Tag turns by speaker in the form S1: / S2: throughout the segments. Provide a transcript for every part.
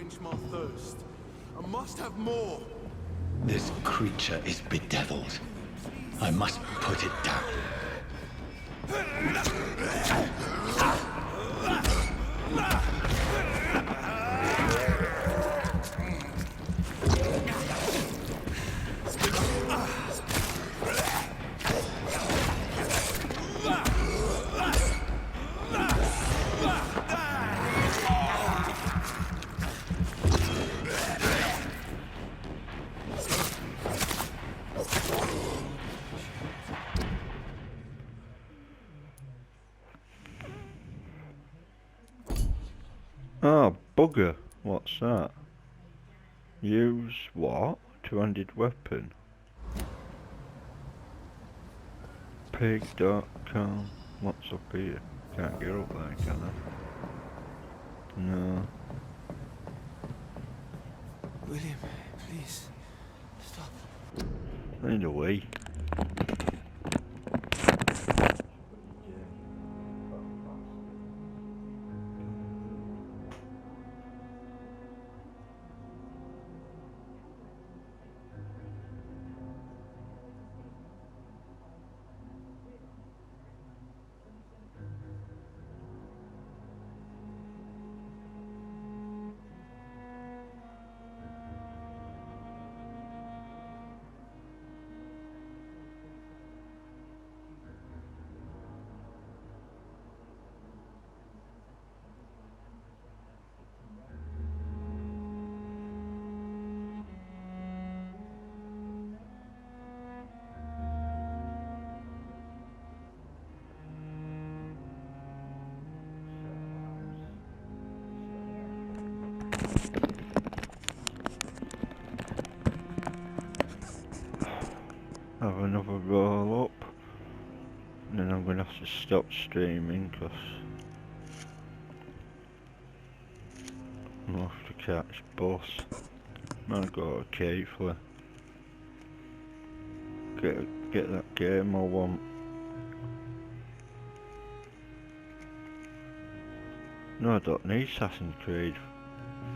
S1: quench my thirst. I must have more.
S2: This creature is bedeviled. I must put it down.
S3: Oh, bugger. What's that? Use what? Two-handed weapon. Pig.com. What's up here? Can't get up there, can I? No.
S1: William, please. Stop.
S3: Lead away. Have another roll up, and then I'm gonna have to stop streaming because I'm off to catch bus. I gotta carefully get that game I want. No, I don't need Assassin's Creed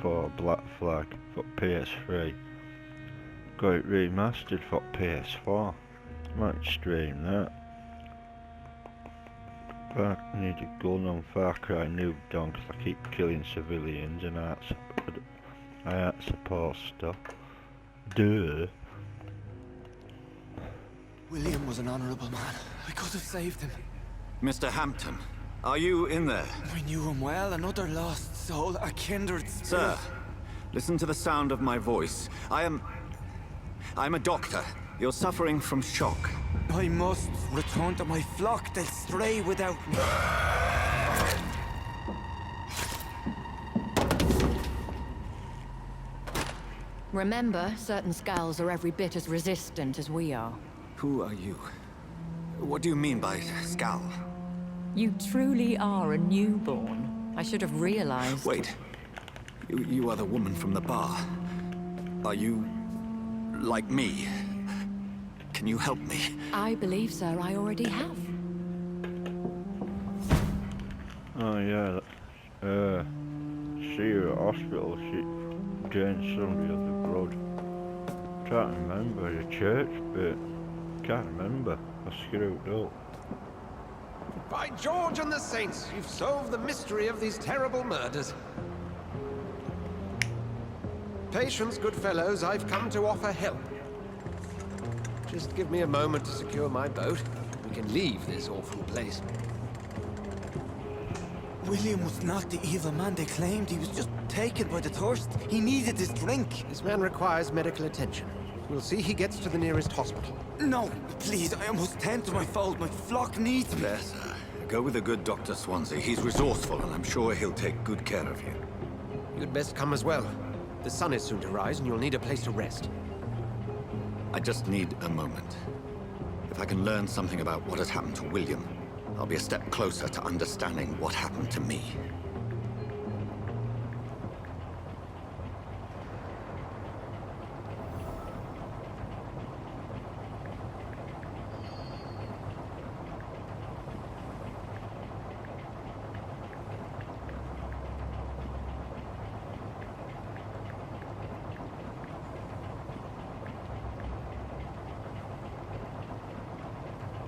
S3: for Black Flag for PS3. Got it remastered for PS4. Might stream that. But I need a gun on Far Cry New Dawn because I keep killing civilians and I ain't supposed to. Duh.
S1: William was an honorable man. We could have saved him.
S4: Mr. Hampton, are you in there?
S1: We knew him well, another lost soul, a kindred spirit.
S4: Sir, listen to the sound of my voice. I'm a doctor. You're suffering from shock.
S1: I must return to my flock. They'll stray without me.
S5: Remember, certain skulls are every bit as resistant as we are.
S4: Who are you? What do you mean by Skal?
S5: You truly are a newborn. I should have realized.
S4: Wait. You are the woman from the bar. Are you like me? Can you help me?
S5: I believe, sir, I already have.
S3: Oh yeah, see her at hospital, she drained somebody of the blood. Trying to remember the church bit. Can't remember. I screwed up.
S6: By George and the Saints, you've solved the mystery of these terrible murders. Patience, good fellows, I've come to offer help. Just give me a moment to secure my boat. We can leave this awful place.
S1: William was not the evil man they claimed. He was just taken by the thirst. He needed his drink.
S6: This man requires medical attention. We'll see he gets to the nearest hospital.
S1: No, please, I must tend to my fold. My flock needs me.
S4: There, sir. Go with the good Dr. Swansea. He's resourceful, and I'm sure he'll take good care of you.
S6: You'd best come as well. The sun is soon to rise, and you'll need a place to rest.
S4: I just need a moment. If I can learn something about what has happened to William, I'll be a step closer to understanding what happened to me.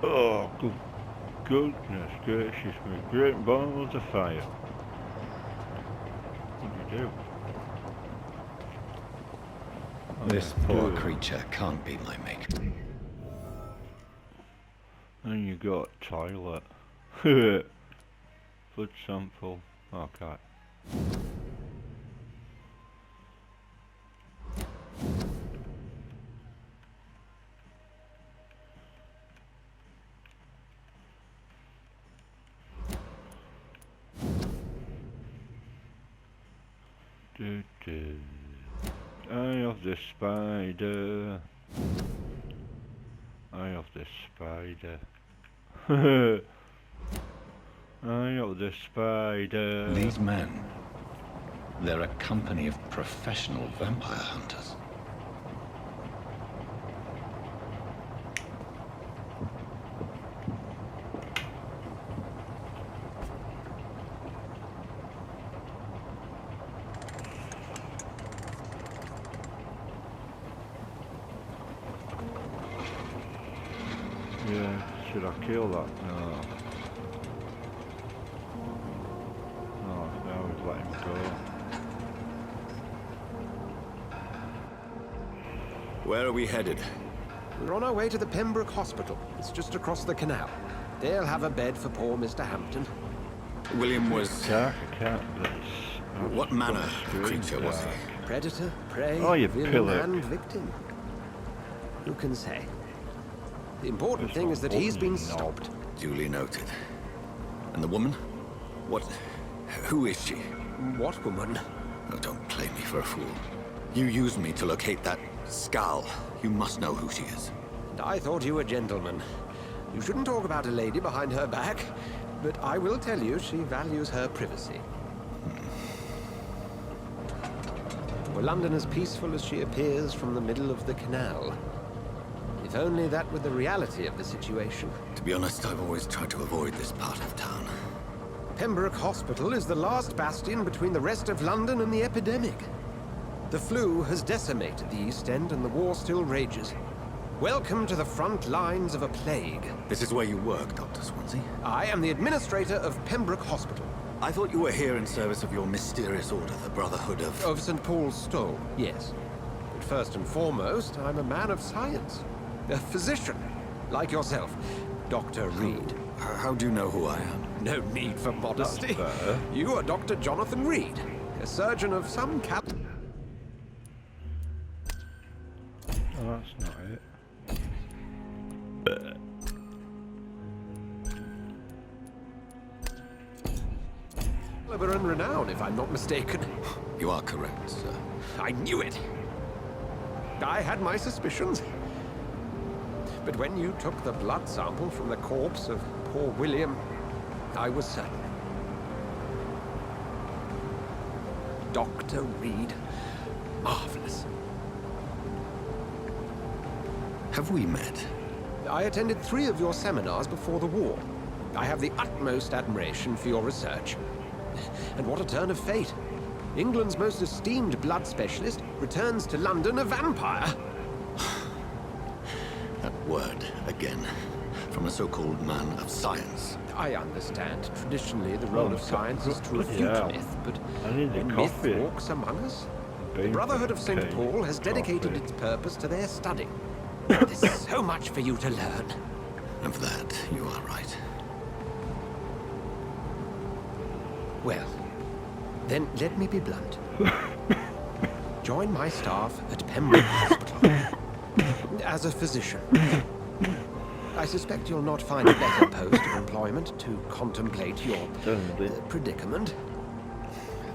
S3: Oh, goodness gracious me. Great balls of fire. What do you do?
S4: This poor creature can't be my mate.
S3: And you got toilet. Blood sample. Okay. Eye of the spider. Eye of the spider. Eye of the spider.
S2: These men, they're a company of professional vampire hunters.
S3: Yeah, should I kill that? No. No, I would let him go.
S4: Where are we headed?
S6: We're on our way to the Pembroke Hospital. It's just across the canal. They'll have a bed for poor Mr. Hampton.
S4: William was...
S3: Dark, I can't. That's
S4: What manner of creature was he?
S6: Predator, prey,
S3: Oh, you
S6: villain,
S3: pillock.
S6: and victim. Who can say? The important thing is that he's been stopped.
S4: Duly noted. And the woman? What... who is she?
S6: What woman?
S4: Oh, don't play me for a fool. You used me to locate that skull. You must know who she is.
S6: And I thought you a gentleman. You shouldn't talk about a lady behind her back, but I will tell you she values her privacy. Were London as peaceful as she appears from the middle of the canal? If only that were the reality of the situation.
S4: To be honest, I've always tried to avoid this part of town.
S6: Pembroke Hospital is the last bastion between the rest of London and the epidemic. The flu has decimated the East End and the war still rages. Welcome to the front lines of a plague.
S4: This is where you work, Dr. Swansea.
S6: I am the administrator of Pembroke Hospital.
S4: I thought you were here in service of your mysterious order, the Brotherhood of...
S6: Of St. Paul's Stole, yes. But first and foremost, I'm a man of science. A physician, like yourself, Dr. Reed.
S4: How do you know who I am?
S6: No need for modesty.
S3: fair.
S6: You are Dr. Jonathan Reed, a surgeon of some
S3: Oh, that's not it.
S6: caliber and renown, if I'm not mistaken.
S4: You are correct, sir.
S6: I knew it. I had my suspicions. But when you took the blood sample from the corpse of poor William, I was certain. Dr. Reed. Marvelous.
S4: Have we met?
S6: I attended 3 of your seminars before the war. I have the utmost admiration for your research. And what a turn of fate. England's most esteemed blood specialist returns to London a vampire.
S4: That word, again. From a so-called man of science.
S6: I understand. Traditionally, the role of science is to
S3: bloody
S6: refute
S3: hell.
S6: myth, but
S3: I need a
S6: when myth
S3: coffee.
S6: walks among us, the
S3: Bean
S6: Brotherhood of St.
S3: cake,
S6: Paul has dedicated
S3: coffee.
S6: its purpose to their study. There's so much for you to learn.
S4: And for that, you are right.
S6: Well, then let me be blunt. Join my staff at Pembroke Hospital as a physician. I suspect you'll not find a better post of employment to contemplate your predicament.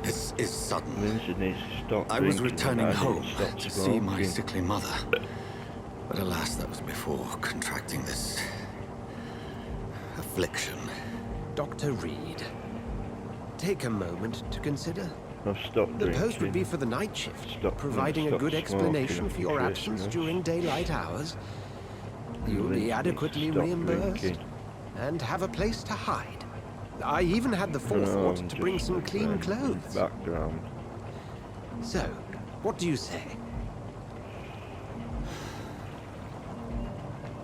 S4: This is sudden.
S3: Lindsay needs to stop
S4: I was
S3: drinking,
S4: returning
S3: and I
S4: home
S3: need to stop
S4: to see my
S3: smoking.
S4: sickly mother. But alas, that was before contracting this... affliction.
S6: Dr. Reed, take a moment to consider.
S3: I've stopped
S6: The
S3: drinking.
S6: post would be for the night shift,
S3: Stop-
S6: providing a
S3: stop
S6: good explanation
S3: smoking
S6: for your
S3: after
S6: absence
S3: Christmas.
S6: during daylight hours. You'll
S3: Lindsay needs
S6: be
S3: to
S6: adequately
S3: stop
S6: reimbursed
S3: drinking.
S6: and have a place to hide. I even had the forethought
S3: I'm
S6: to bring
S3: just
S6: some clean
S3: looking at
S6: clothes.
S3: the Background.
S6: So, what do you say?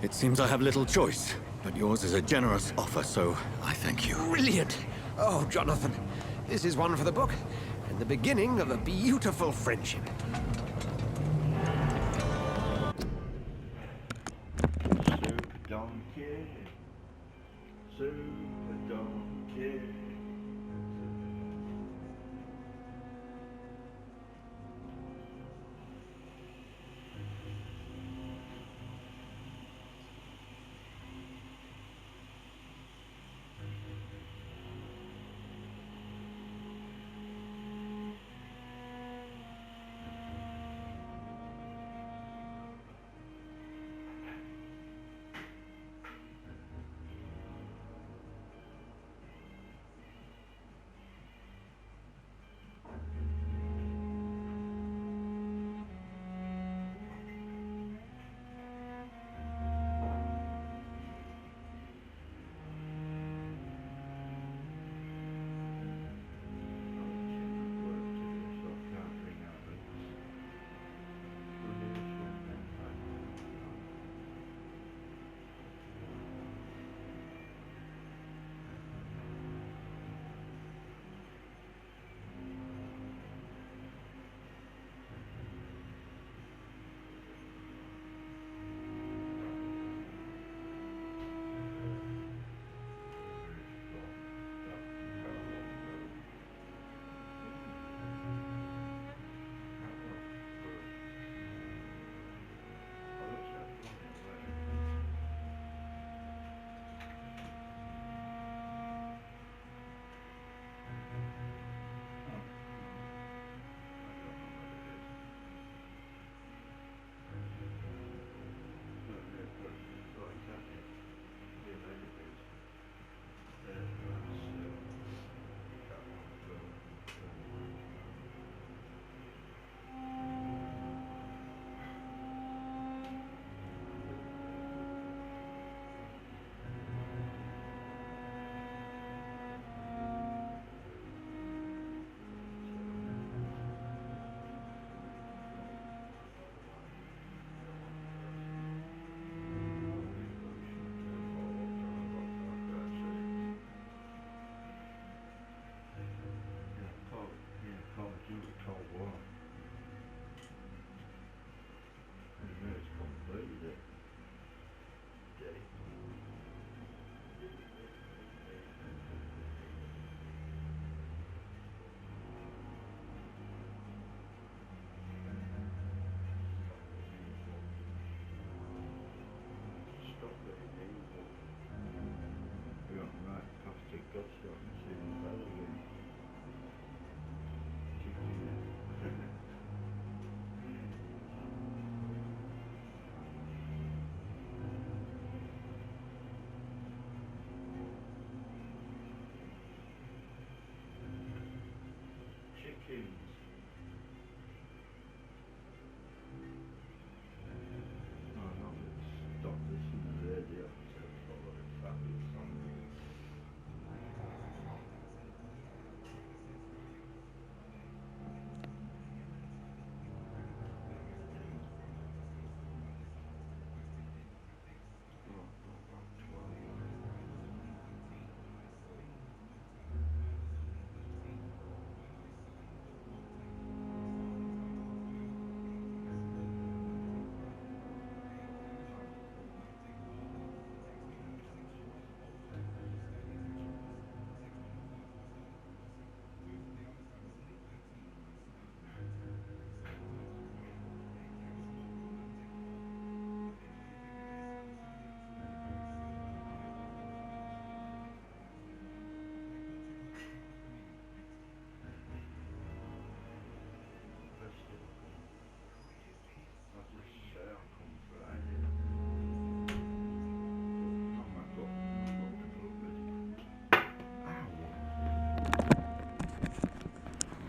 S4: It seems I have little choice. But yours is a generous offer, so I thank you.
S6: Brilliant! Oh, Jonathan, this is one for the book, and the beginning of a beautiful friendship.
S3: Super donkey. Super donkey.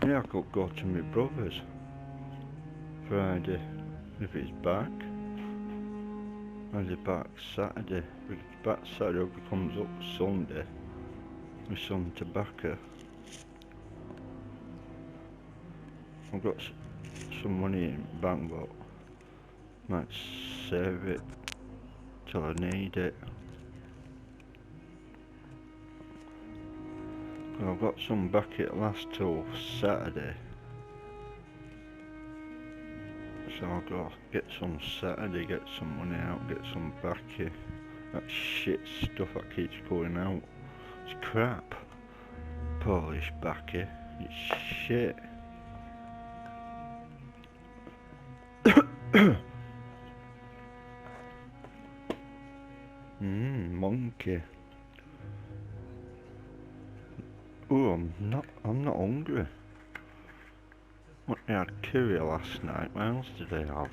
S3: Yeah, I could go to my brother's Friday if it's back. And it's back Saturday. If it's back Saturday, it comes up Sunday with some tobacco. I've got some money in the bank, but might save it till I need it. I've got some back it last till Saturday. So I've got to get some Saturday, get some money out, get some back here. That shit stuff that keeps going out. It's crap. Polish back here. It's shit. Monkey. Oh, I'm not hungry. I had curry last night. What else did I have?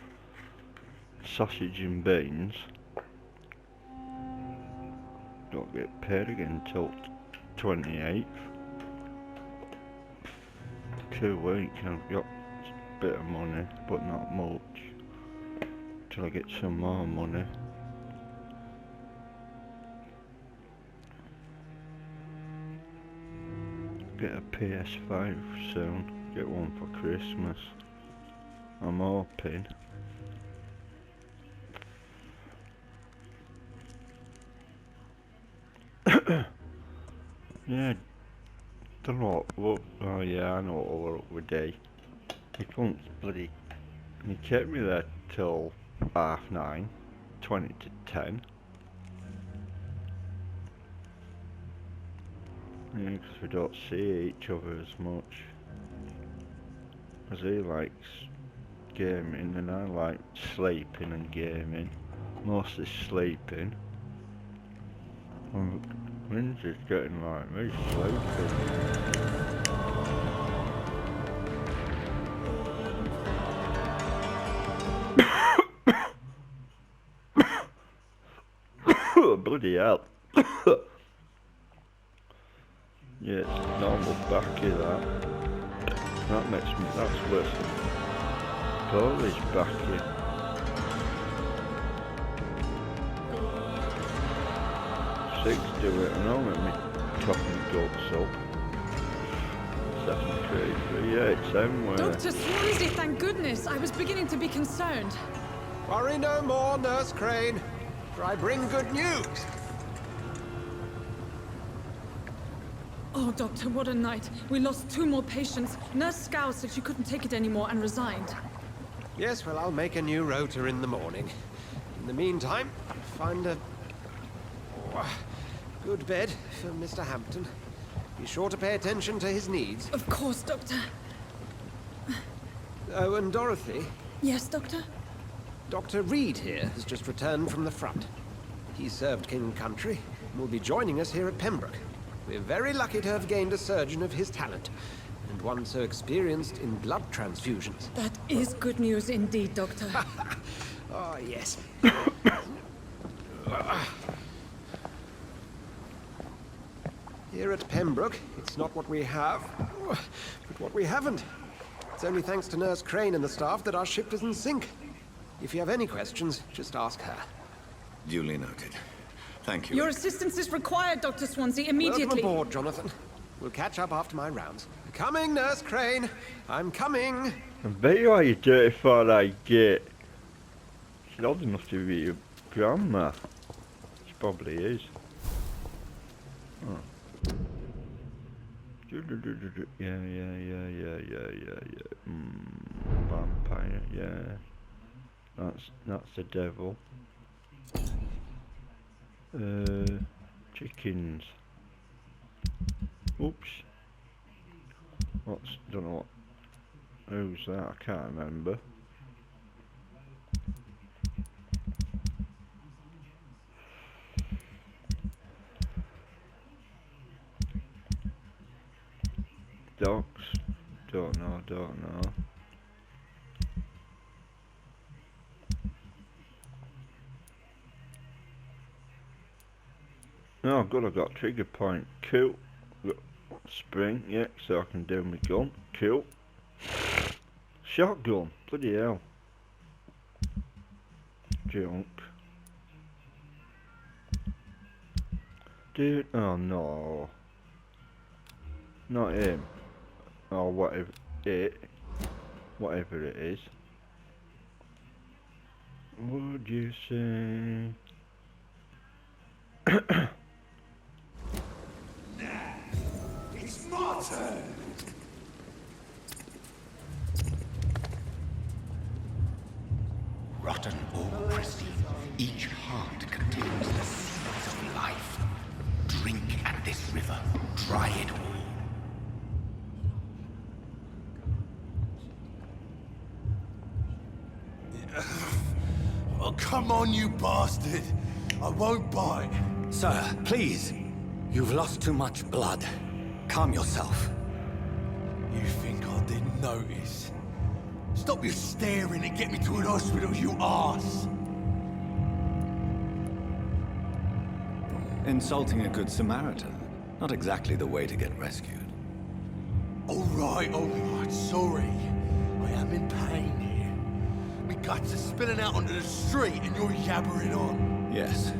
S3: Sausage and beans. Don't get paid again till 28th. 2 weeks I've got a bit of money, but not much. Till I get some more money. Get a PS5 soon. Get one for Christmas. I'm hoping. Yeah. Don't know what. Oh yeah, I know what we're up with day. He couldn't bloody. He kept me there till 9:30, 20 to 10. Yeah, because we don't see each other as much. As he likes gaming and I like sleeping and gaming. Mostly sleeping. And Lindsay's getting like me sleeping. Bloody hell. Yeah, it's normal backy that. That makes me, that's worse than Polish backy. Six do it and I'll let me top and guts up. 733, yeah, it's somewhere.
S7: Dr. Swansea, thank goodness. I was beginning to be concerned.
S6: Worry no more, Nurse Crane, for I bring good news.
S7: Oh, Doctor, what a night. We lost 2 more patients. Nurse Scow said she couldn't take it anymore and resigned.
S6: Yes, well, I'll make a new rota in the morning. In the meantime, find a good bed for Mr. Hampton. Be sure to pay attention to his needs.
S7: Of course, Doctor.
S6: Oh, and Dorothy,
S7: Yes, Doctor?
S6: Dr. Reed here has just returned from the front. He served King Country and will be joining us here at Pembroke. We're very lucky to have gained a surgeon of his talent, and one so experienced in blood transfusions.
S7: That is good news indeed, Doctor.
S6: Oh, yes. Here at Pembroke, it's not what we have, but what we haven't. It's only thanks to Nurse Crane and the staff that our ship doesn't sink. If you have any questions, just ask her.
S4: Duly noted. Thank you.
S7: Your assistance is required, Dr. Swansea, immediately.
S6: Welcome aboard, Jonathan. We'll catch up after my rounds. Coming, Nurse Crane. I'm coming.
S3: I bet you are you dirty for I get. She's old enough to be your grandma. She probably is. Oh. Yeah. Vampire, yeah. That's the devil. Chickens. Oops. Don't know what. Who's that? I can't remember. Dogs. Don't know. Oh good, I got trigger point. Cool. Got spring, yeah, so I can do my gun. Cool. Shotgun. Bloody hell. Junk. Dude, oh no. Not him. Or whatever whatever it is. Would you say?
S8: Rotten or pristine, each heart contains the seeds of life. Drink at this river, try it all.
S9: Oh, come on, you bastard! I won't bite.
S4: Sir, please. You've lost too much blood. Calm yourself.
S9: You think I didn't notice? Stop your staring and get me to an hospital, you arse!
S4: Insulting a good Samaritan. Not exactly the way to get rescued.
S9: Alright, sorry. I am in pain here. My guts are spilling out onto the street and you're yabbering on.
S4: Yes.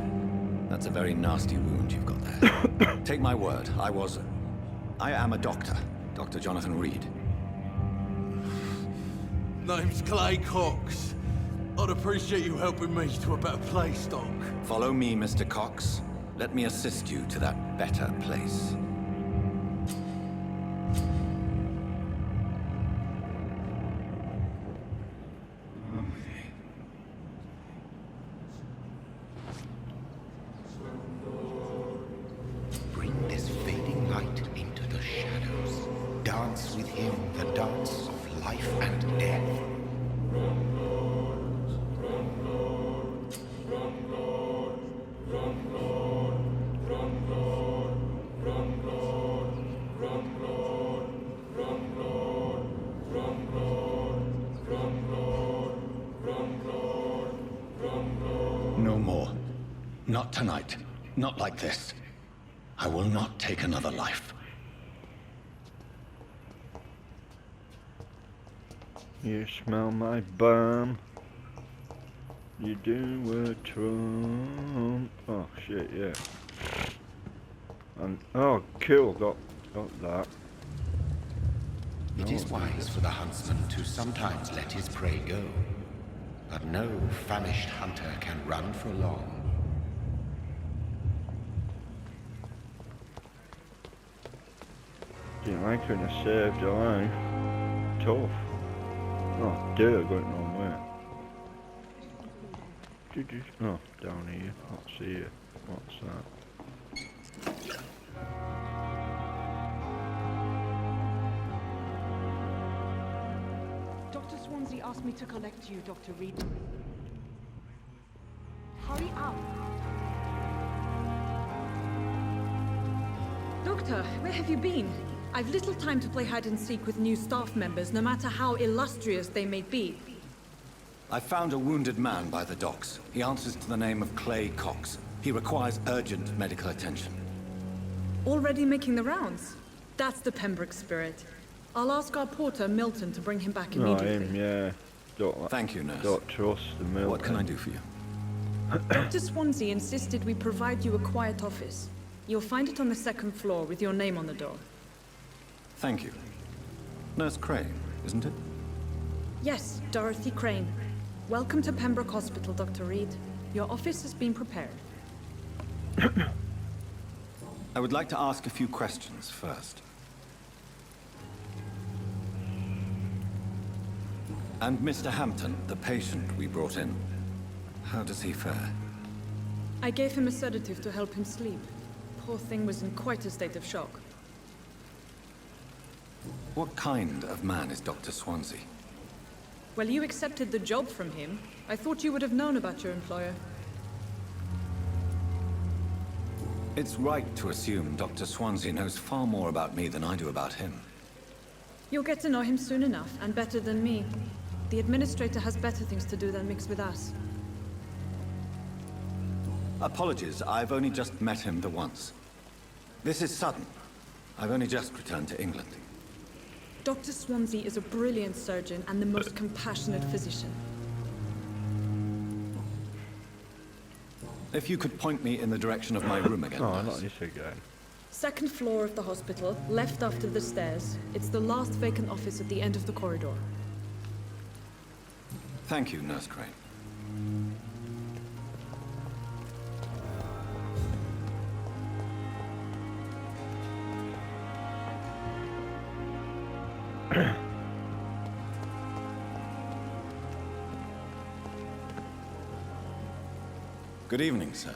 S4: That's a very nasty wound you've got there. Take my word, I am a doctor. Dr. Jonathan Reed.
S9: Name's Clay Cox. I'd appreciate you helping me to a better place, Doc.
S4: Follow me, Mr. Cox. Let me assist you to that better place.
S8: Bring this fading light into the shadows. Dance with him the dance of life and death.
S2: No more. Not tonight. Not like this. I will not take another life.
S3: You smell my bum. You do a Trump. Oh shit, yeah. And oh, cool. Got that.
S8: It is wise for the huntsman to sometimes let his prey go. But no famished hunter can run for long.
S3: Didn't like when I saved your life. Tough. Oh, dear, going the wrong way. Oh, down here. What's here? What's that?
S10: Dr. Swansea asked me to collect you, Dr. Reed. Hurry up!
S7: Doctor, where have you been? I've little time to play hide and seek with new staff members, no matter how illustrious they may be.
S4: I found a wounded man by the docks. He answers to the name of Clay Cox. He requires urgent medical attention.
S7: Already making the rounds? That's the Pembroke spirit. I'll ask our porter, Milton, to bring him back
S3: Oh,
S7: immediately.
S3: him, yeah.
S4: Thank you, nurse.
S3: Don't trust the milk.
S4: What can I do for you?
S7: Dr. Swansea insisted we provide you a quiet office. You'll find it on the second floor with your name on the door.
S4: Thank you. Nurse Crane, isn't it?
S7: Yes, Dorothy Crane. Welcome to Pembroke Hospital, Dr. Reed. Your office has been prepared.
S4: I would like to ask a few questions first. And Mr. Hampton, the patient we brought in, how does he fare?
S7: I gave him a sedative to help him sleep. Poor thing was in quite a state of shock.
S4: What kind of man is Dr. Swansea?
S7: Well, you accepted the job from him. I thought you would have known about your employer.
S4: It's right to assume Dr. Swansea knows far more about me than I do about him.
S7: You'll get to know him soon enough, and better than me. The administrator has better things to do than mix with us.
S4: Apologies, I've only just met him the once. This is sudden. I've only just returned to England.
S7: Dr. Swansea is a brilliant surgeon and the most compassionate physician.
S4: If you could point me in the direction of my room again,
S3: Oh,
S4: nurse.
S3: not this again.
S7: Second floor of the hospital, left after the stairs. It's the last vacant office at the end of the corridor.
S4: Thank you, Nurse Crane. Good evening, sir.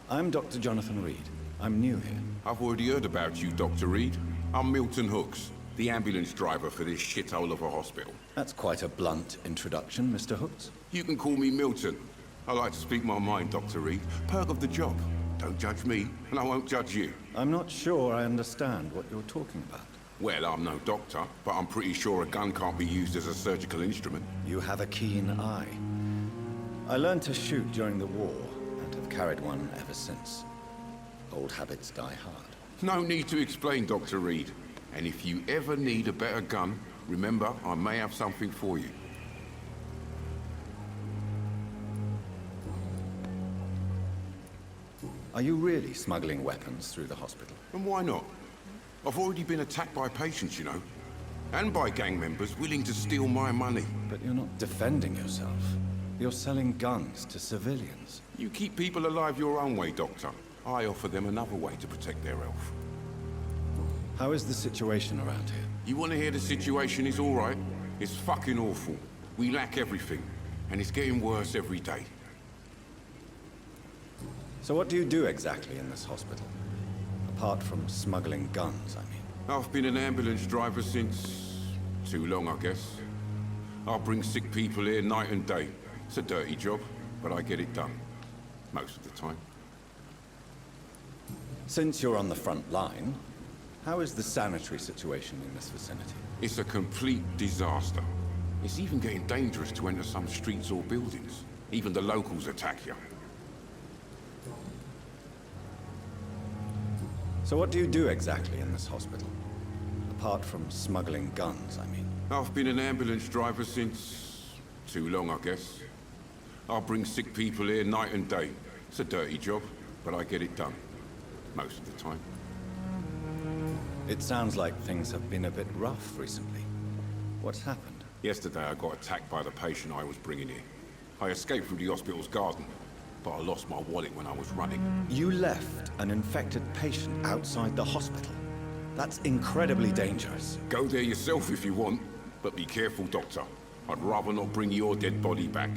S4: I'm Dr. Jonathan Reed. I'm new here.
S11: I've already heard about you, Dr. Reed. I'm Milton Hooks, the ambulance driver for this shithole of a hospital.
S4: That's quite a blunt introduction, Mr. Hooks.
S11: You can call me Milton. I like to speak my mind, Dr. Reed. Perk of the job. Don't judge me, and I won't judge you.
S4: I'm not sure I understand what you're talking about.
S11: Well, I'm no doctor, but I'm pretty sure a gun can't be used as a surgical instrument.
S4: You have a keen eye. I learned to shoot during the war, and have carried one ever since. Old habits die hard.
S11: No need to explain, Dr. Reed. And if you ever need a better gun, remember, I may have something for you.
S4: Are you really smuggling weapons through the hospital?
S11: And why not? I've already been attacked by patients, you know. And by gang members willing to steal my money.
S4: But you're not defending yourself. You're selling guns to civilians.
S11: You keep people alive your own way, Doctor. I offer them another way to protect their health.
S4: How is the situation around here?
S11: You want to hear the situation is all right? It's fucking awful. We lack everything. And it's getting worse every day.
S4: So what do you do exactly in this hospital? Apart from smuggling guns, I mean.
S11: I've been an ambulance driver since... too long, I guess. I bring sick people here night and day. It's a dirty job, but I get it done. Most of the time.
S4: Since you're on the front line, how is the sanitary situation in this vicinity?
S11: It's a complete disaster. It's even getting dangerous to enter some streets or buildings. Even the locals attack you.
S4: So what do you do exactly in this hospital? Apart from smuggling guns, I mean.
S11: I've been an ambulance driver since... too long, I guess. I bring sick people here night and day. It's a dirty job, but I get it done. Most of the time.
S4: It sounds like things have been a bit rough recently. What's happened?
S11: Yesterday I got attacked by the patient I was bringing here. I escaped through the hospital's garden, but I lost my wallet when I was running.
S4: You left an infected patient outside the hospital? That's incredibly dangerous.
S11: Go there yourself if you want, but be careful, Doctor. I'd rather not bring your dead body back.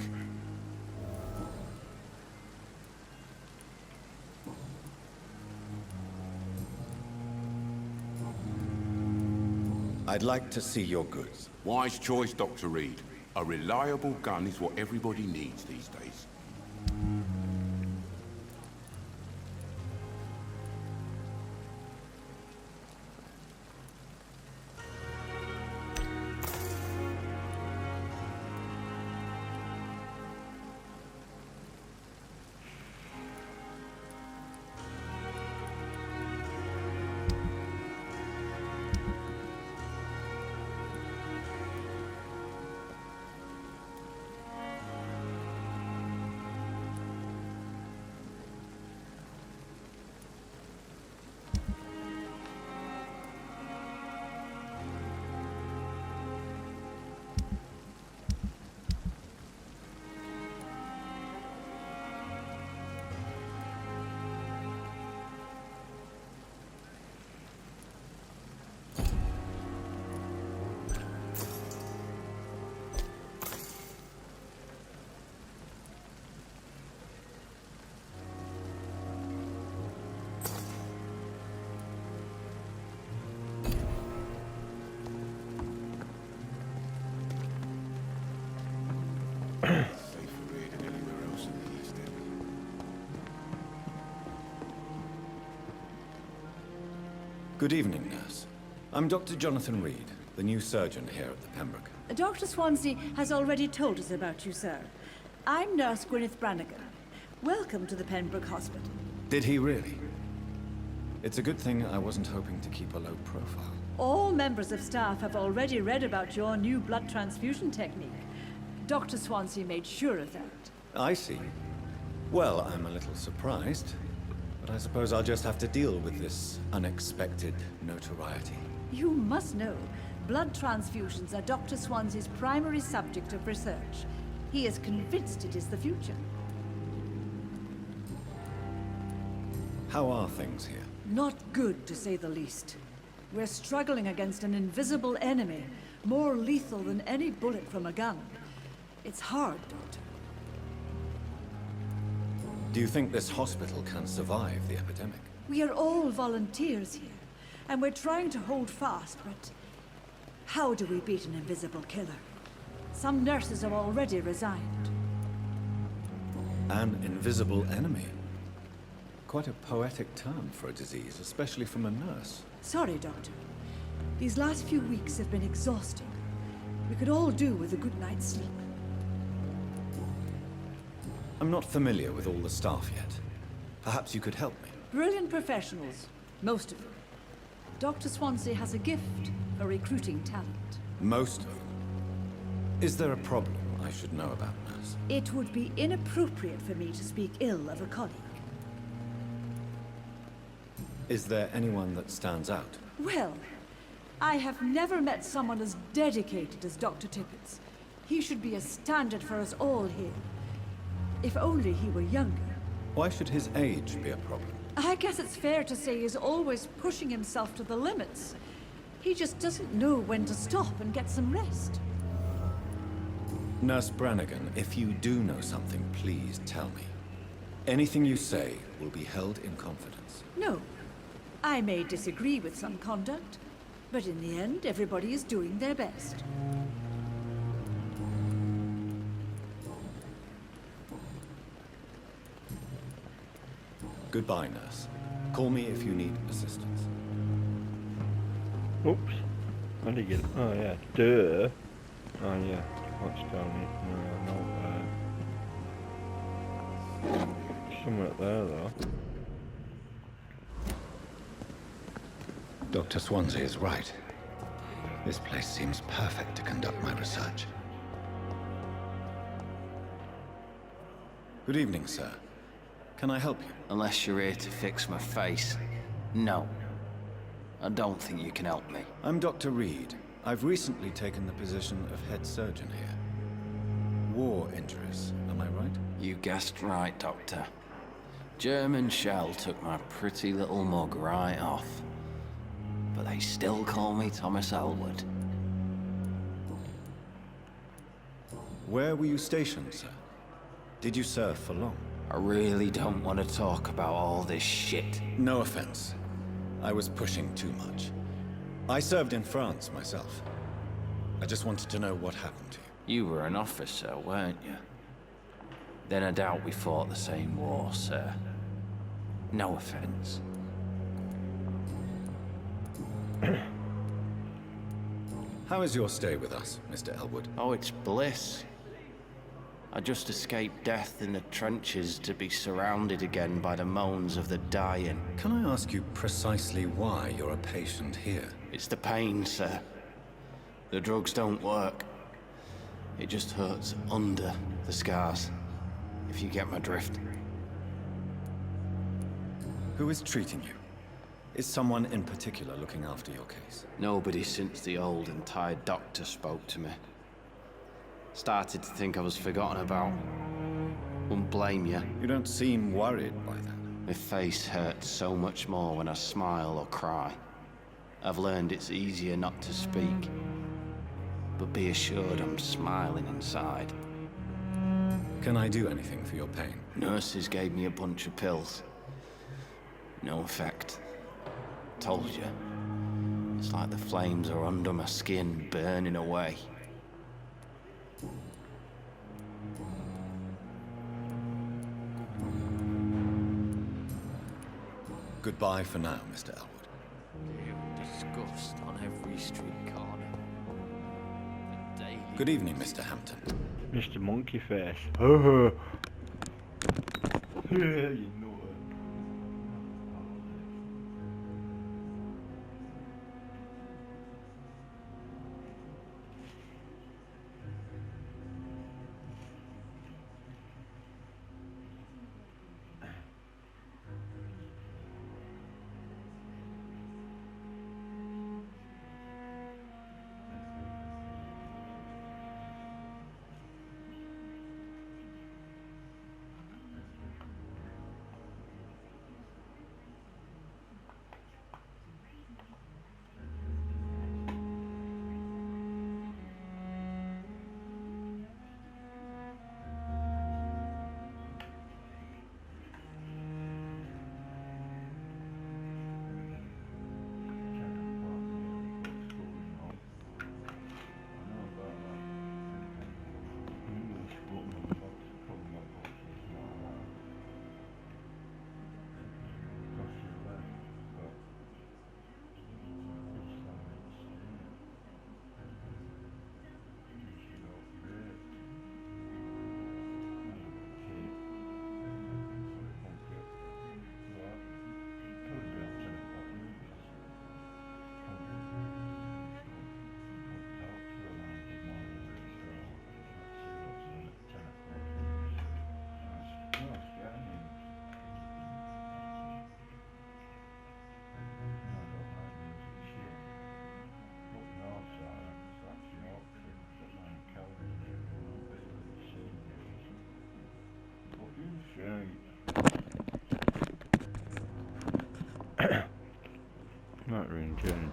S4: I'd like to see your goods.
S11: Wise choice, Dr. Reed. A reliable gun is what everybody needs these days.
S4: Good evening, nurse. I'm Dr. Jonathan Reed, the new surgeon here at the Pembroke.
S12: Dr. Swansea has already told us about you, sir. I'm Nurse Gwyneth Brannigan. Welcome to the Pembroke Hospital.
S4: Did he really? It's a good thing I wasn't hoping to keep a low profile.
S12: All members of staff have already read about your new blood transfusion technique. Dr. Swansea made sure of that.
S4: I see. Well, I'm a little surprised, but I suppose I'll just have to deal with this unexpected notoriety.
S12: You must know, blood transfusions are Dr. Swansea's primary subject of research. He is convinced it is the future.
S4: How are things here?
S12: Not good, to say the least. We're struggling against an invisible enemy, more lethal than any bullet from a gun. It's hard, Doctor.
S4: Do you think this hospital can survive the epidemic?
S12: We are all volunteers here, and we're trying to hold fast, but how do we beat an invisible killer? Some nurses have already resigned.
S4: An invisible enemy. Quite a poetic term for a disease, especially from a nurse.
S12: Sorry, Doctor. These last few weeks have been exhausting. We could all do with a good night's sleep.
S4: I'm not familiar with all the staff yet. Perhaps you could help me.
S12: Brilliant professionals, most of them. Dr. Swansea has a gift for recruiting talent.
S4: Most of them. Is there a problem I should know about, nurse?
S12: It would be inappropriate for me to speak ill of a colleague.
S4: Is there anyone that stands out?
S12: Well, I have never met someone as dedicated as Dr. Tippets. He should be a standard for us all here. If only he were younger.
S4: Why should his age be a problem?
S12: I guess it's fair to say he's always pushing himself to the limits. He just doesn't know when to stop and get some rest.
S4: Nurse Brannigan, if you do know something, please tell me. Anything you say will be held in confidence.
S12: No. I may disagree with some conduct, but in the end, everybody is doing their best.
S4: Goodbye, nurse. Call me if you need assistance.
S3: Oops. How did you get... Oh, yeah. Duh. Oh, yeah. What's down here? No, not there. Somewhere up there, though.
S2: Dr. Swansea is right. This place seems perfect to conduct my research.
S4: Good evening, sir. Can I help you?
S13: Unless you're here to fix my face. No. I don't think you can help me.
S4: I'm Dr. Reed. I've recently taken the position of head surgeon here. War injuries, am I right?
S13: You guessed right, Doctor. German shell took my pretty little mug right off. But they still call me Thomas Elwood.
S4: Where were you stationed, sir? Did you serve for long?
S13: I really don't want to talk about all this shit.
S4: No offense. I was pushing too much. I served in France myself. I just wanted to know what happened to you.
S13: You were an officer, weren't you? Then I doubt we fought the same war, sir. No offense.
S4: How is your stay with us, Mr. Elwood?
S13: Oh, it's bliss. I just escaped death in the trenches to be surrounded again by the moans of the dying.
S4: Can I ask you precisely why you're a patient here?
S13: It's the pain, sir. The drugs don't work. It just hurts under the scars, if you get my drift.
S4: Who is treating you? Is someone in particular looking after your case?
S13: Nobody since the old and tired doctor spoke to me. Started to think I was forgotten about. Wouldn't blame you.
S4: You don't seem worried by that.
S13: My face hurts so much more when I smile or cry. I've learned it's easier not to speak. But be assured I'm smiling inside.
S4: Can I do anything for your pain?
S13: Nurses gave me a bunch of pills. No effect. Told you. It's like the flames are under my skin, burning away.
S4: Goodbye for now, Mr. Elwood.
S13: Disgust on every street corner.
S4: Good evening, Mr. Hampton.
S3: Mr. Monkey Face. Yeah, you know it.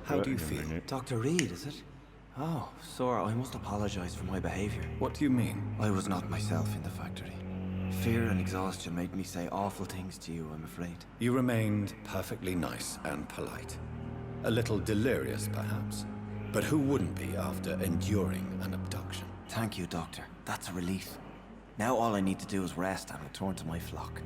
S4: How do you
S3: Wait a
S4: feel?
S3: minute.
S1: Dr. Reed, is it? Oh, sir, I must apologize for my behavior.
S4: What do you mean?
S1: I was not myself in the factory. Fear and exhaustion made me say awful things to you, I'm afraid.
S4: You remained perfectly nice and polite. A little delirious, perhaps. But who wouldn't be after enduring an abduction?
S1: Thank you, Doctor. That's a relief. Now all I need to do is rest and return to my flock.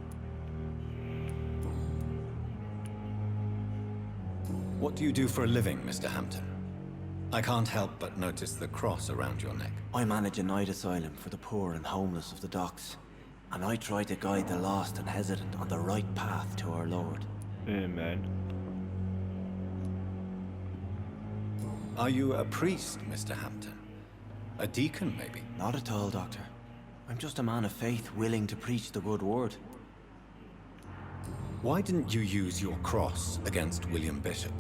S4: What do you do for a living, Mr. Hampton? I can't help but notice the cross around your neck.
S1: I manage a night asylum for the poor and homeless of the docks. And I try to guide the lost and hesitant on the right path to our Lord.
S3: Amen.
S4: Are you a priest, Mr. Hampton? A deacon, maybe?
S1: Not at all, Doctor. I'm just a man of faith willing to preach the good word.
S4: Why didn't you use your cross against William Bishop?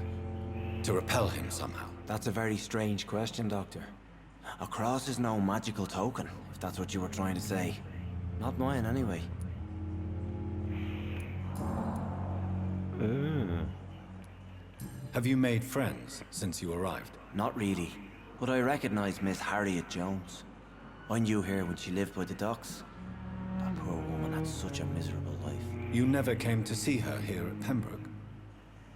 S4: To repel him somehow?
S1: That's a very strange question, Doctor. A cross is no magical token, if that's what you were trying to say. Not mine, anyway.
S4: Have you made friends since you arrived?
S1: Not really, but I recognize Miss Harriet Jones. I knew her when she lived by the docks. That poor woman had such a miserable life.
S4: You never came to see her here at Pembroke?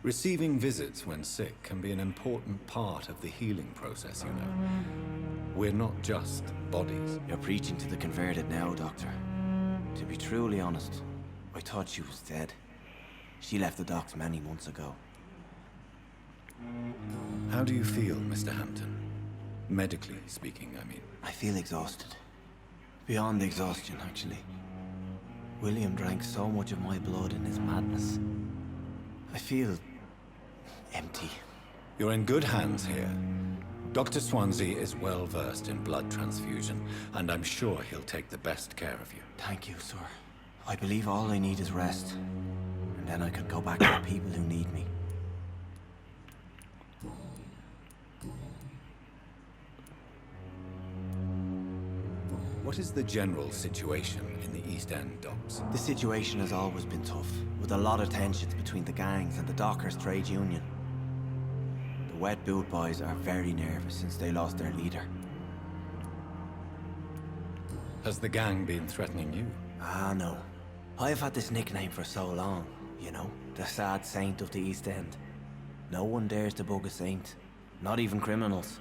S4: Receiving visits when sick can be an important part of the healing process, you know. We're not just bodies.
S1: You're preaching to the converted now, Doctor. To be truly honest, I thought she was dead. She left the docks many months ago.
S4: How do you feel, Mr. Hampton? Medically speaking, I mean.
S1: I feel exhausted. Beyond exhaustion, actually. William drank so much of my blood in his madness. I feel empty.
S4: You're in good hands here. Dr. Swansea is well versed in blood transfusion, and I'm sure he'll take the best care of you.
S1: Thank you, sir. I believe all I need is rest. And then I can go back to the people who need me.
S4: What is the general situation in the East End docks?
S1: The situation has always been tough, with a lot of tensions between the gangs and the Dockers Trade Union. The Wet Boot Boys are very nervous since they lost their leader.
S4: Has the gang been threatening you?
S1: Ah, no. I've had this nickname for so long, you know, the sad saint of the East End. No one dares to bug a saint, not even criminals.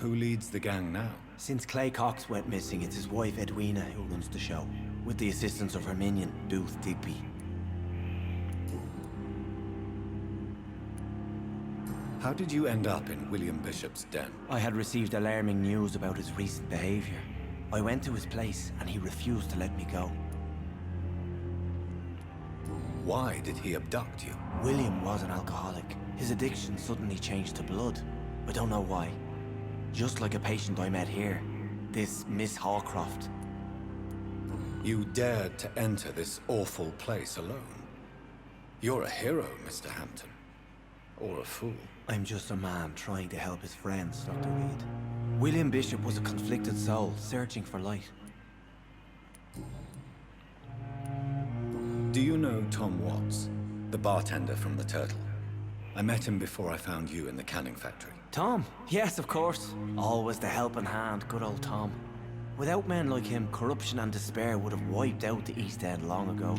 S4: Who leads the gang now?
S1: Since Clay Cox went missing, it's his wife Edwina who runs the show, with the assistance of her minion, Booth Digby.
S4: How did you end up in William Bishop's den?
S1: I had received alarming news about his recent behavior. I went to his place and he refused to let me go.
S4: Why did he abduct you?
S1: William was an alcoholic. His addiction suddenly changed to blood. I don't know why. Just like a patient I met here, this Miss Hawcroft.
S4: You dared to enter this awful place alone. You're a hero, Mr. Hampton. Or a fool.
S1: I'm just a man trying to help his friends, Dr. Reed. William Bishop was a conflicted soul, searching for light.
S4: Do you know Tom Watts, the bartender from the Turtle? I met him before I found you in the canning factory.
S1: Tom? Yes, of course. Always the helping hand, good old Tom. Without men like him, corruption and despair would have wiped out the East End long ago.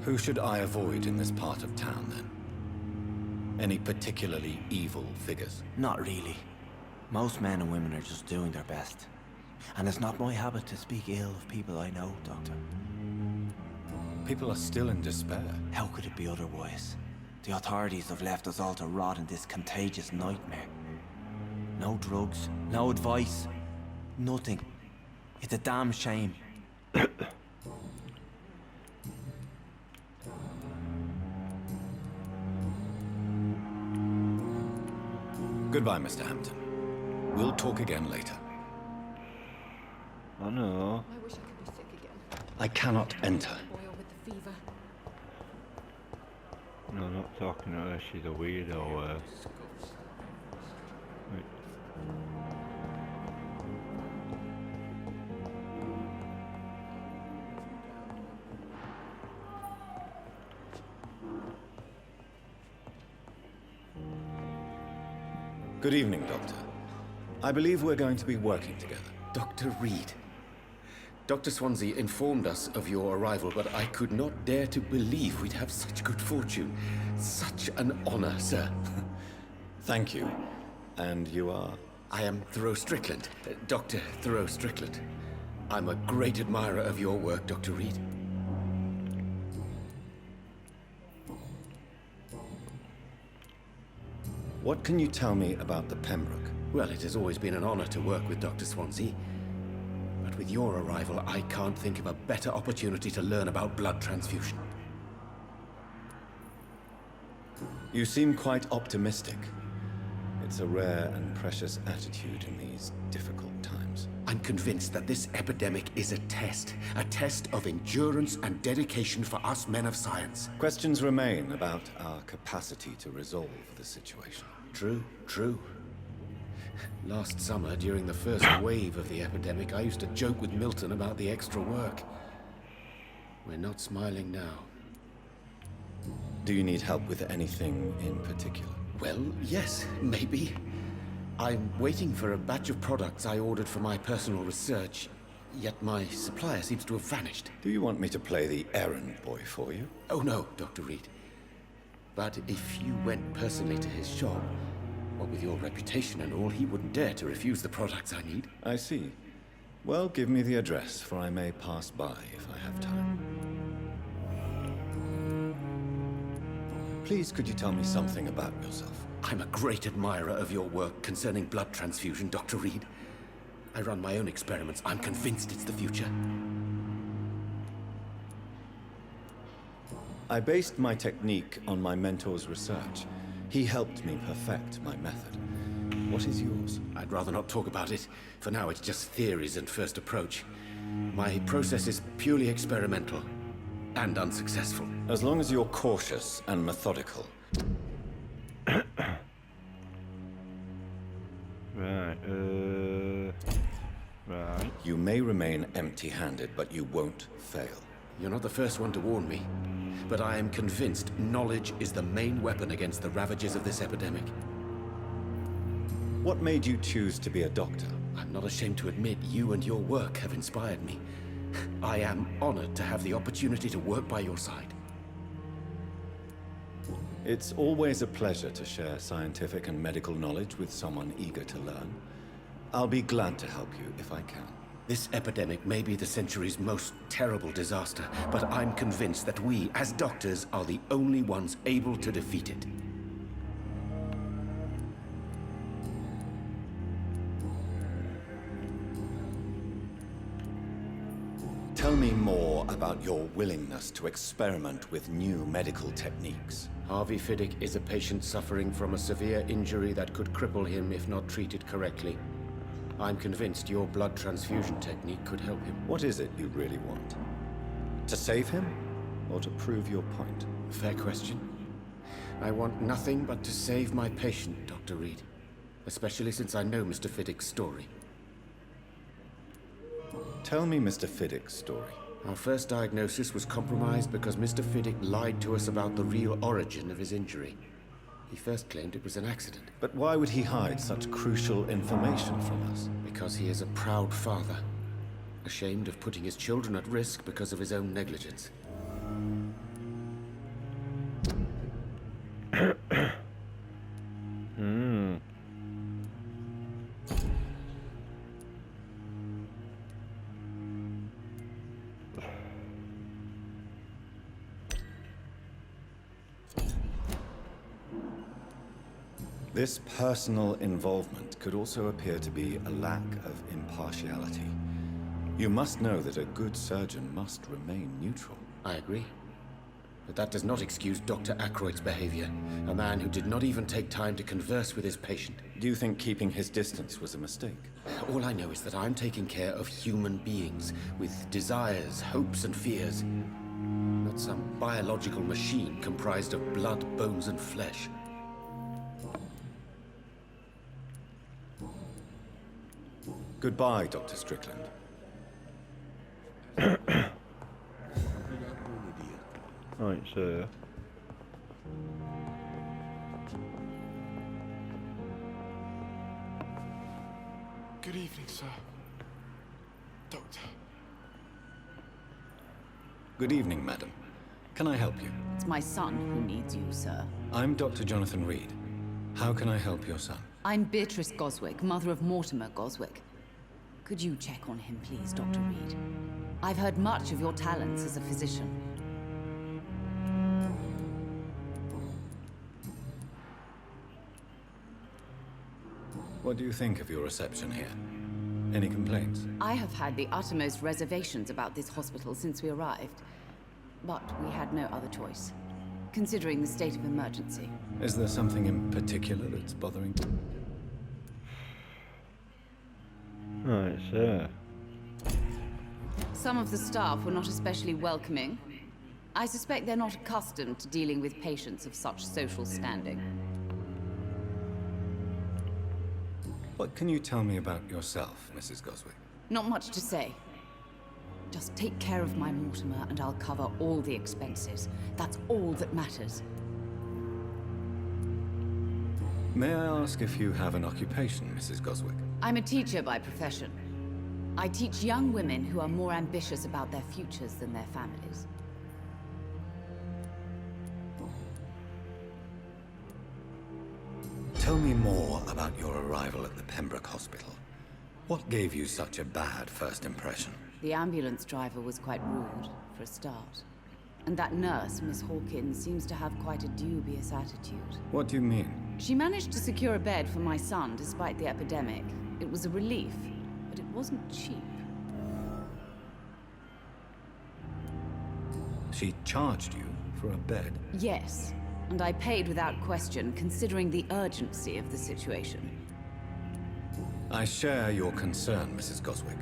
S4: Who should I avoid in this part of town, then? Any particularly evil figures?
S1: Not really. Most men and women are just doing their best. And it's not my habit to speak ill of people I know, Doctor.
S4: People are still in despair.
S1: How could it be otherwise? The authorities have left us all to rot in this contagious nightmare. No drugs, no advice, nothing. It's a damn shame.
S4: Goodbye, Mr. Hampton. We'll talk again later.
S3: I know.
S7: I wish I could be sick again.
S4: I cannot enter.
S7: Boil with the fever.
S3: No, I'm not talking to her. She's a weirdo. Wait.
S4: Good evening, Doctor. I believe we're going to be working together.
S8: Dr. Reed. Dr. Swansea informed us of your arrival, but I could not dare to believe we'd have such good fortune. Such an honor, sir.
S4: Thank you. And you are?
S8: I am Thoreau Strickland, Dr. Thoreau Strickland. I'm a great admirer of your work, Dr. Reed.
S4: What can you tell me about the Pembroke?
S8: Well, it has always been an honor to work with Dr. Swansea. But with your arrival, I can't think of a better opportunity to learn about blood transfusion.
S4: You seem quite optimistic. It's a rare and precious attitude in these difficult times.
S8: I'm convinced that this epidemic is a test of endurance and dedication for us men of science.
S4: Questions remain about our capacity to resolve the situation.
S8: True. Last summer, during the first wave of the epidemic, I used to joke with Milton about the extra work. We're not smiling now.
S4: Do you need help with anything in particular?
S8: Well, yes, maybe. I'm waiting for a batch of products I ordered for my personal research, yet my supplier seems to have vanished.
S4: Do you want me to play the errand boy for you?
S8: Oh no, Dr. Reed. But if you went personally to his shop, what with your reputation and all, he wouldn't dare to refuse the products I need.
S4: I see. Well, give me the address, for I may pass by if I have time. Please, could you tell me something about yourself?
S8: I'm a great admirer of your work concerning blood transfusion, Dr. Reed. I run my own experiments. I'm convinced it's the future.
S4: I based my technique on my mentor's research. He helped me perfect my method. What is yours?
S8: I'd rather not talk about it. For now, it's just theories and first approach. My process is purely experimental and unsuccessful.
S4: As long as you're cautious and methodical.
S3: Right.
S4: You may remain empty-handed, but you won't fail.
S8: You're not the first one to warn me, but I am convinced knowledge is the main weapon against the ravages of this epidemic.
S4: What made you choose to be a doctor?
S8: I'm not ashamed to admit you and your work have inspired me. I am honored to have the opportunity to work by your side.
S4: It's always a pleasure to share scientific and medical knowledge with someone eager to learn. I'll be glad to help you if I can.
S8: This epidemic may be the century's most terrible disaster, but I'm convinced that we, as doctors, are the only ones able to defeat it.
S4: Tell me more about your willingness to experiment with new medical techniques.
S8: Harvey Fiddick is a patient suffering from a severe injury that could cripple him if not treated correctly. I'm convinced your blood transfusion technique could help him.
S4: What is it you really want? To save him, or to prove your point?
S8: Fair question. I want nothing but to save my patient, Dr. Reed. Especially since I know Mr. Fiddick's story.
S4: Tell me Mr. Fiddick's story.
S8: Our first diagnosis was compromised because Mr. Fiddick lied to us about the real origin of his injury. He first claimed it was an accident.
S4: But why would he hide such crucial information from us?
S8: Because he is a proud father, ashamed of putting his children at risk because of his own negligence.
S4: This personal involvement could also appear to be a lack of impartiality. You must know that a good surgeon must remain neutral.
S8: I agree. But that does not excuse Dr. Ackroyd's behavior, a man who did not even take time to converse with his patient.
S4: Do you think keeping his distance was a mistake?
S8: All I know is that I'm taking care of human beings with desires, hopes, and fears. Not some biological machine comprised of blood, bones, and flesh.
S4: Goodbye, Dr. Strickland.
S3: Right, sir.
S14: Good evening, sir. Doctor.
S4: Good evening, madam. Can I help you?
S15: It's my son who needs you, sir.
S4: I'm Dr. Jonathan Reed. How can I help your son?
S15: I'm Beatrice Goswick, mother of Mortimer Goswick. Could you check on him, please, Dr. Reed? I've heard much of your talents as a physician.
S4: What do you think of your reception here? Any complaints?
S15: I have had the uttermost reservations about this hospital since we arrived. But we had no other choice, considering the state of emergency.
S4: Is there something in particular that's bothering you?
S3: Right, so...
S15: Some of the staff were not especially welcoming. I suspect they're not accustomed to dealing with patients of such social standing.
S4: What can you tell me about yourself, Mrs. Goswick?
S15: Not much to say. Just take care of my Mortimer and I'll cover all the expenses. That's all that matters.
S4: May I ask if you have an occupation, Mrs. Goswick?
S15: I'm a teacher by profession. I teach young women who are more ambitious about their futures than their families.
S4: Tell me more about your arrival at the Pembroke Hospital. What gave you such a bad first impression?
S15: The ambulance driver was quite rude, for a start. And that nurse, Miss Hawkins, seems to have quite a dubious attitude.
S4: What do you mean?
S15: She managed to secure a bed for my son despite the epidemic. It was a relief, but it wasn't cheap.
S4: She charged you for a bed?
S15: Yes, and I paid without question, considering the urgency of the situation.
S4: I share your concern, Mrs. Goswick.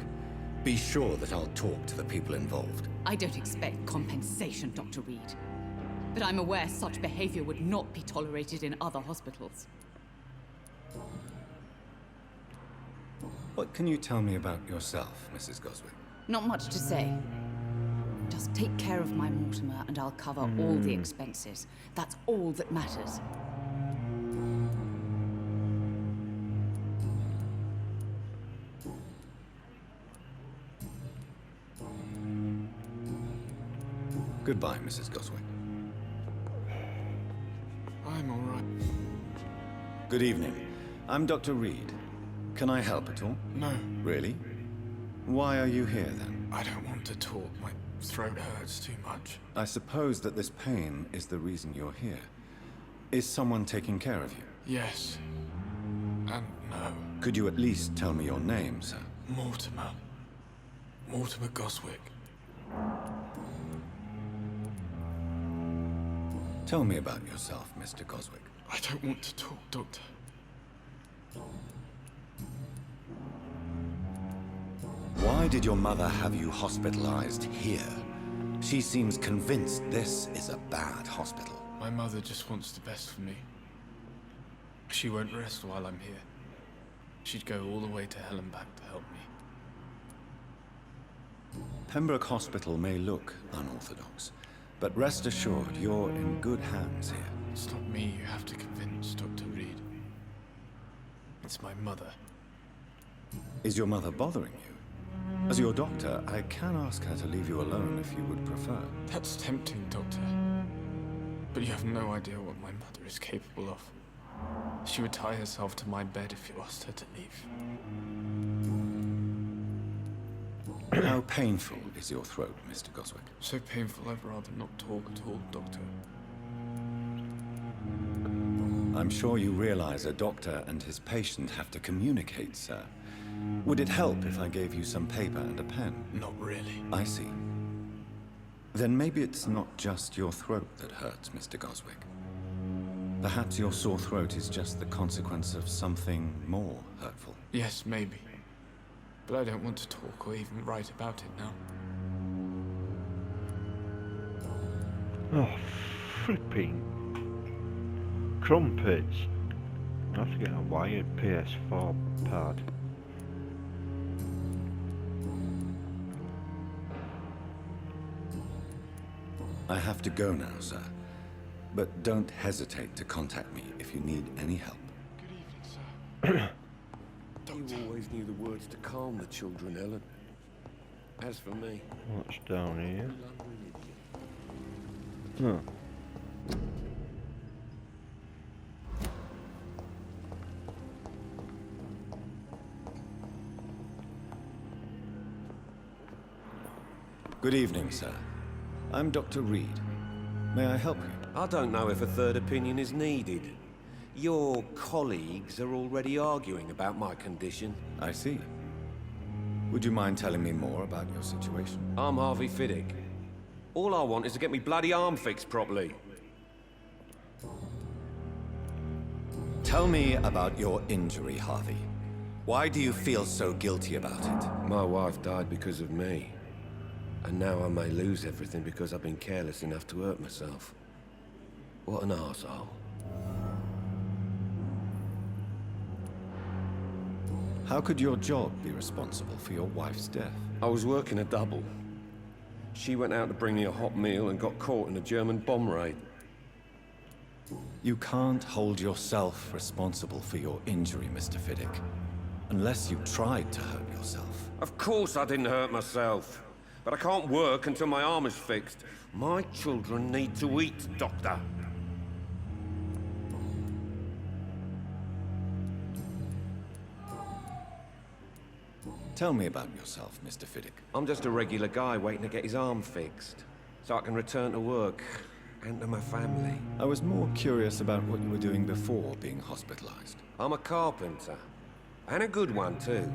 S4: Be sure that I'll talk to the people involved.
S15: I don't expect compensation, Dr. Reed. But I'm aware such behavior would not be tolerated in other hospitals.
S4: What can you tell me about yourself, Mrs. Goswick?
S15: Not much to say. Just take care of my Mortimer and I'll cover all the expenses. That's all that matters.
S4: Goodbye, Mrs. Goswick.
S14: I'm all right.
S4: Good evening. I'm Dr. Reed. Can I help at all?
S14: No.
S4: Really? Why are you here, then?
S14: I don't want to talk. My throat hurts too much.
S4: I suppose that this pain is the reason you're here. Is someone taking care of you?
S14: Yes. And no.
S4: Could you at least tell me your name, sir?
S14: Mortimer. Mortimer Goswick.
S4: Tell me about yourself, Mr. Goswick.
S14: I don't want to talk, Doctor.
S4: Why did your mother have you hospitalized here? She seems convinced this is a bad hospital.
S14: My mother just wants the best for me. She won't rest while I'm here. She'd go all the way to hell and back to help me.
S4: Pembroke Hospital may look unorthodox, but rest assured you're in good hands here.
S14: It's not me you have to convince, Dr. Reed. It's my mother.
S4: Is your mother bothering you? As your doctor, I can ask her to leave you alone if you would prefer.
S14: That's tempting, Doctor. But you have no idea what my mother is capable of. She would tie herself to my bed if you asked her to leave.
S4: How painful is your throat, Mr. Goswick?
S14: So painful I'd rather not talk at all, Doctor.
S4: I'm sure you realize a doctor and his patient have to communicate, sir. Would it help if I gave you some paper and a pen?
S14: Not really.
S4: I see. Then maybe it's not just your throat that hurts, Mr. Goswick. Perhaps your sore throat is just the consequence of something more hurtful.
S14: Yes, maybe. But I don't want to talk or even write about it
S3: Oh,
S14: now.
S3: flipping crumpets. I have to get a wired PS4 pad.
S4: I have to go now, sir. But don't hesitate to contact me if you need any help.
S14: Good evening, sir.
S16: You always knew the
S8: words to calm the children, Ellen. As for me...
S3: What's down here? Huh.
S4: Good evening, sir. I'm Dr. Reed. May I help you?
S8: I don't know if a third opinion is needed. Your colleagues are already arguing about my condition.
S4: I see. Would you mind telling me more about your situation?
S8: I'm Harvey Fiddick. All I want is to get me bloody arm fixed properly.
S4: Tell me about your injury, Harvey. Why do you feel so guilty about it?
S8: My wife died because of me. And now I may lose everything because I've been careless enough to hurt myself. What an arsehole.
S4: How could your job be responsible for your wife's death?
S8: I was working a double. She went out to bring me a hot meal and got caught in a German bomb raid.
S4: You can't hold yourself responsible for your injury, Mr. Fiddick. Unless you tried to hurt yourself.
S8: Of course I didn't hurt myself. But I can't work until my arm is fixed. My children need to eat, Doctor.
S4: Tell me about yourself, Mr. Fiddick.
S8: I'm just a regular guy waiting to get his arm fixed, so I can return to work and to my family.
S4: I was more curious about what you were doing before being hospitalized.
S8: I'm a carpenter, and a good one too.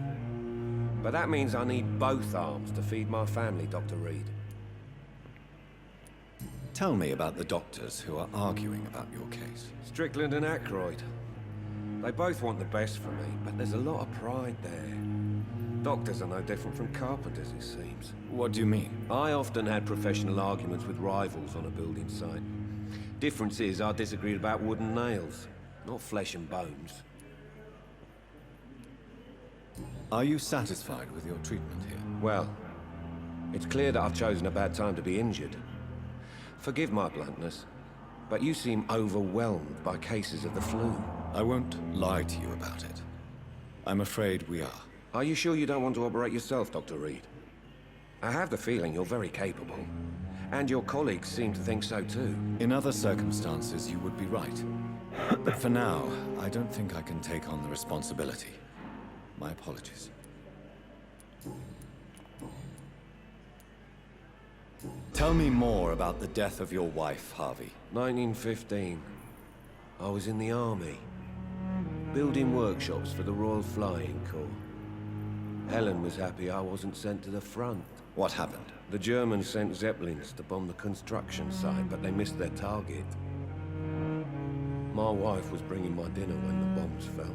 S8: But that means I need both arms to feed my family, Dr. Reed.
S4: Tell me about the doctors who are arguing about your case.
S8: Strickland and Aykroyd. They both want the best for me, but there's a lot of pride there. Doctors are no different from carpenters, it seems.
S4: What do you mean?
S8: I often had professional arguments with rivals on a building site. Difference is I disagreed about wooden nails, not flesh and bones.
S4: Are you satisfied with your treatment here?
S8: Well, it's clear that I've chosen a bad time to be injured. Forgive my bluntness, but you seem overwhelmed by cases of the flu.
S4: I won't lie to you about it. I'm afraid we are.
S8: Are you sure you don't want to operate yourself, Dr. Reed? I have the feeling you're very capable, and your colleagues seem to think so too.
S4: In other circumstances, you would be right. But for now, I don't think I can take on the responsibility. My apologies. Tell me more about the death of your wife, Harvey.
S8: 1915. I was in the army, building workshops for the Royal Flying Corps. Helen was happy I wasn't sent to the front.
S4: What happened?
S8: The Germans sent Zeppelins to bomb the construction site, but they missed their target. My wife was bringing my dinner when the bombs fell.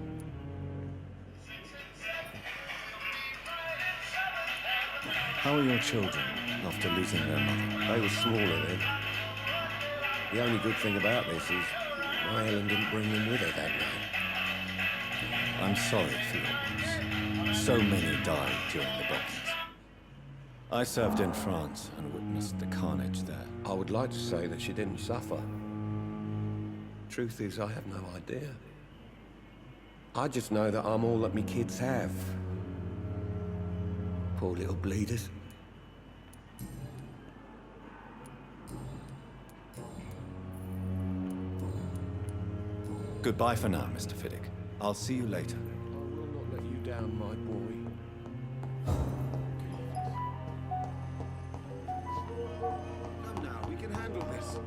S4: How are your children after losing their mother?
S8: They were smaller then. The only good thing about this is my Helen didn't bring them with her that night.
S4: I'm sorry for your loss. So many died during the bombings. I served in France and witnessed the carnage there.
S8: I would like to say that she didn't suffer. Truth is, I have no idea. I just know that I'm all that me kids have. Poor little bleeders.
S4: Goodbye for now, Mr. Fiddick. I'll see you later.
S8: I will not let you down, my boy. Come now, we can handle this.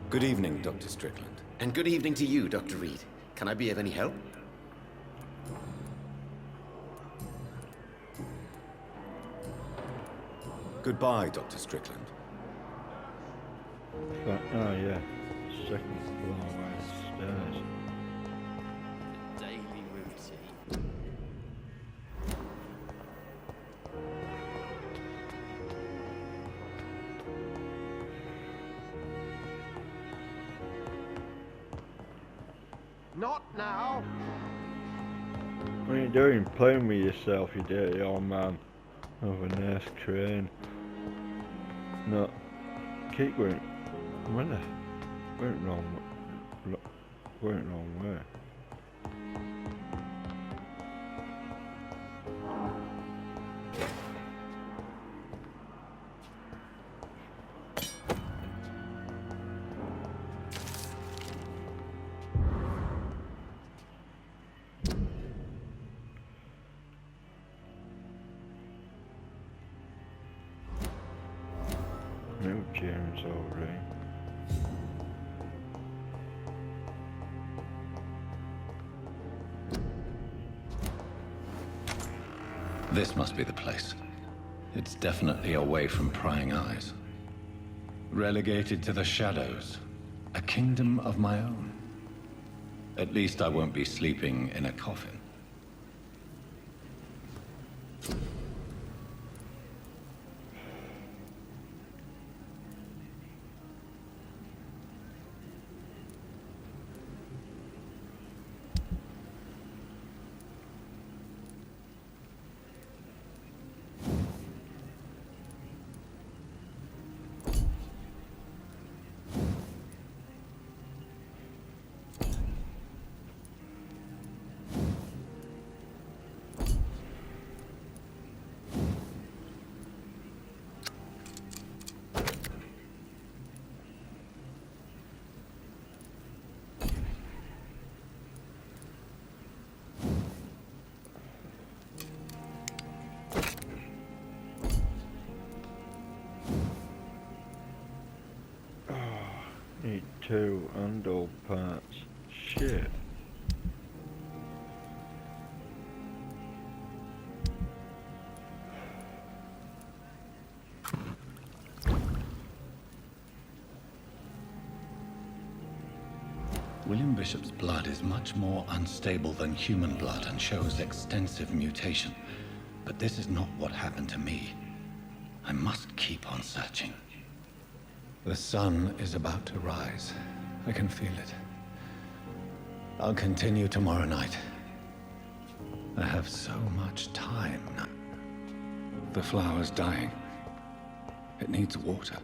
S4: Good evening, Dr. Strickland.
S16: And good evening to you, Dr. Reed. Can I be of any help?
S4: Goodbye, Dr. Strickland.
S3: Oh yeah, second floor stairs.
S13: Daily routine.
S6: Not now!
S3: What are you doing? Playing with yourself, you dirty old man. Over a nice crane. No. Keep going. Where? Went wrong way. No James already.
S2: This must be the place. It's definitely away from prying eyes. Relegated to the shadows. A kingdom of my own. At least I won't be sleeping in a coffin.
S3: Need 2 and all parts. Shit.
S2: William Bishop's blood is much more unstable than human blood and shows extensive mutation. But this is not what happened to me. I must keep on searching. The sun is about to rise. I can feel it. I'll continue tomorrow night. I have so much time now. The flower's dying. It needs water.